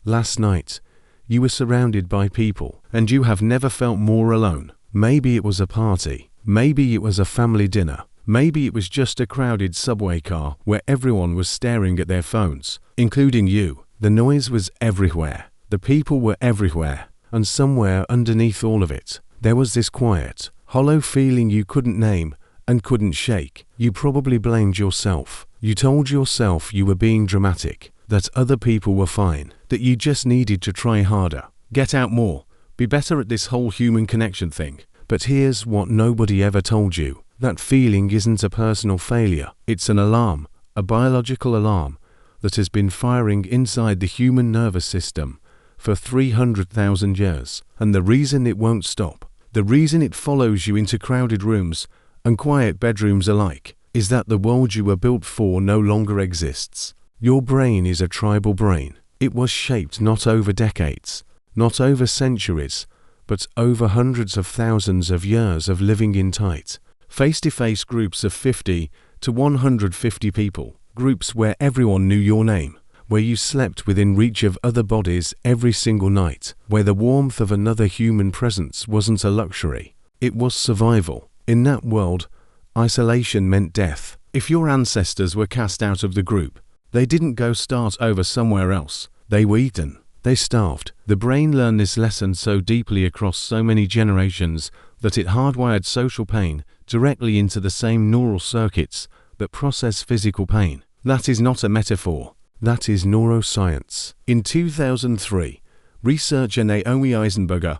Last night, you were surrounded by people, and you have never felt more alone. Maybe it was a party. Maybe it was a family dinner. Maybe it was just a crowded subway car where everyone was staring at their phones, including you. The noise was everywhere. The people were everywhere. And somewhere underneath all of it, there was this quiet, hollow feeling you couldn't name and couldn't shake. You probably blamed yourself. You told yourself you were being dramatic, that other people were fine, that you just needed to try harder, get out more, be better at this whole human connection thing. But here's what nobody ever told you. That feeling isn't a personal failure. It's an alarm, a biological alarm that has been firing inside the human nervous system for 300,000 years. And the reason it won't stop, the reason it follows you into crowded rooms and quiet bedrooms alike, is that the world you were built for no longer exists. Your brain is a tribal brain. It was shaped not over decades, not over centuries, but over hundreds of thousands of years of living in tight, face-to-face groups of 50 to 150 people, groups where everyone knew your name, where you slept within reach of other bodies every single night, where the warmth of another human presence wasn't a luxury. It was survival. In that world, isolation meant death. If your ancestors were cast out of the group, they didn't go start over somewhere else. They were eaten. They starved. The brain learned this lesson so deeply across so many generations that it hardwired social pain directly into the same neural circuits that process physical pain. That is not a metaphor. That is neuroscience. In 2003, researcher Naomi Eisenberger,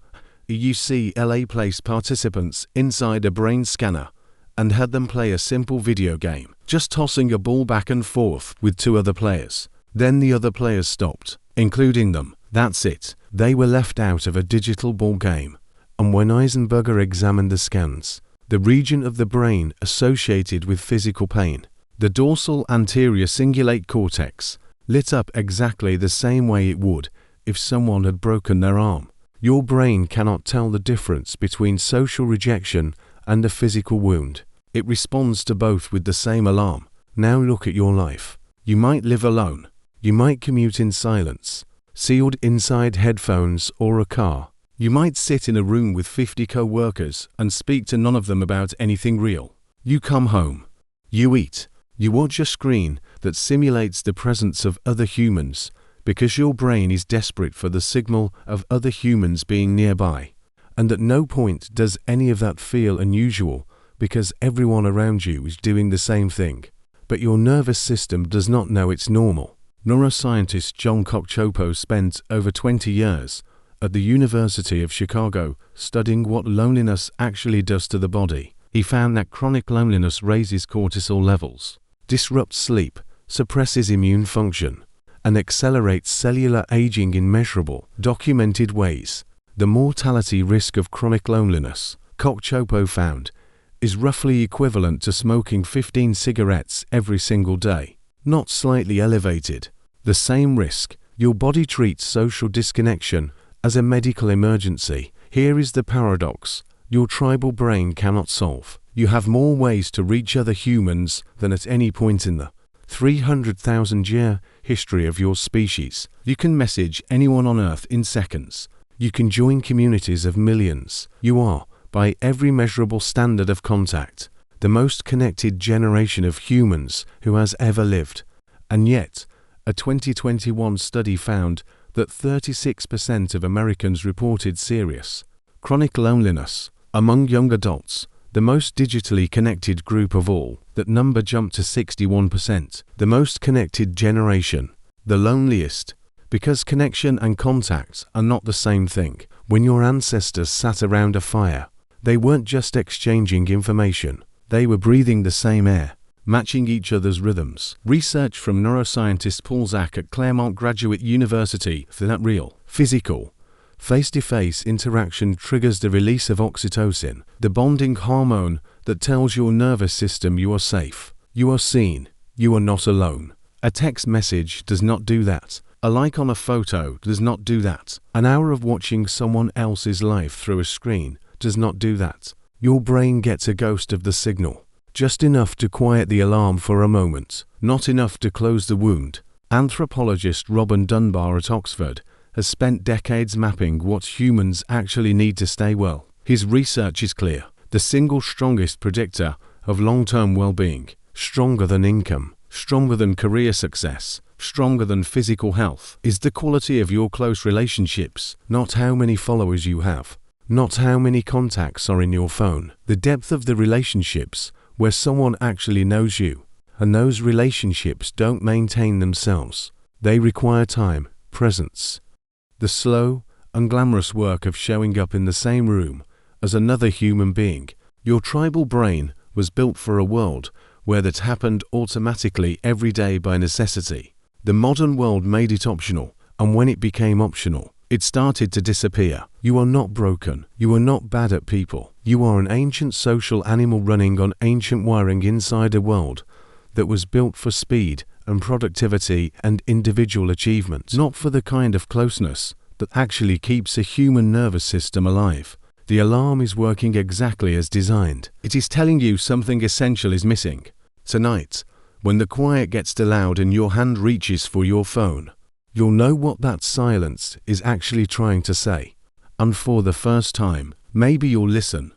UCLA placed participants inside a brain scanner and had them play a simple video game, just tossing a ball back and forth with two other players. Then the other players stopped, including them. That's it. They were left out of a digital ball game. And when Eisenberger examined the scans, the region of the brain associated with physical pain, the dorsal anterior cingulate cortex, lit up exactly the same way it would if someone had broken their arm. Your brain cannot tell the difference between social rejection and a physical wound. It responds to both with the same alarm. Now look at your life. You might live alone. You might commute in silence, sealed inside headphones or a car. You might sit in a room with 50 co-workers and speak to none of them about anything real. You come home. You eat. You watch a screen that simulates the presence of other humans because your brain is desperate for the signal of other humans being nearby. And at no point does any of that feel unusual because everyone around you is doing the same thing. But your nervous system does not know it's normal. Neuroscientist John Cockchopo spent over 20 years at the University of Chicago studying what loneliness actually does to the body. He found that chronic loneliness raises cortisol levels, disrupts sleep, suppresses immune function, and accelerates cellular aging in measurable, documented ways. The mortality risk of chronic loneliness, Cockchopo found, is roughly equivalent to smoking 15 cigarettes every single day. Not slightly elevated. The same risk. Your body treats social disconnection as a medical emergency. Here is the paradox. Your tribal brain cannot solve. You have more ways to reach other humans than at any point in the 300,000-year history of your species. You can message anyone on Earth in seconds. You can join communities of millions. You are, by every measurable standard of contact, the most connected generation of humans who has ever lived. And yet, a 2021 study found that 36% of Americans reported serious, chronic loneliness. Among young adults, the most digitally connected group of all, that number jumped to 61%. The most connected generation, the loneliest, because connection and contact are not the same thing. When your ancestors sat around a fire, they weren't just exchanging information. They were breathing the same air, matching each other's rhythms. Research from neuroscientist Paul Zak at Claremont Graduate University for that real, physical, face-to-face interaction triggers the release of oxytocin, the bonding hormone that tells your nervous system you are safe, you are seen, you are not alone. A text message does not do that. A like on a photo does not do that. An hour of watching someone else's life through a screen does not do that. Your brain gets a ghost of the signal, just enough to quiet the alarm for a moment, not enough to close the wound. Anthropologist Robin Dunbar at Oxford has spent decades mapping what humans actually need to stay well. His research is clear. The single strongest predictor of long-term well-being, stronger than income, stronger than career success, stronger than physical health, is the quality of your close relationships, not how many followers you have, not how many contacts are in your phone. The depth of the relationships where someone actually knows you. And those relationships don't maintain themselves. They require time, presence, the slow, unglamorous work of showing up in the same room as another human being. Your tribal brain was built for a world where that happened automatically every day by necessity. The modern world made it optional, and when it became optional, it started to disappear. You are not broken. You are not bad at people. You are an ancient social animal running on ancient wiring inside a world that was built for speed and productivity and individual achievement, not for the kind of closeness that actually keeps a human nervous system alive. The alarm is working exactly as designed. It is telling you something essential is missing. Tonight, when the quiet gets too loud and your hand reaches for your phone, you'll know what that silence is actually trying to say. And for the first time, maybe you'll listen.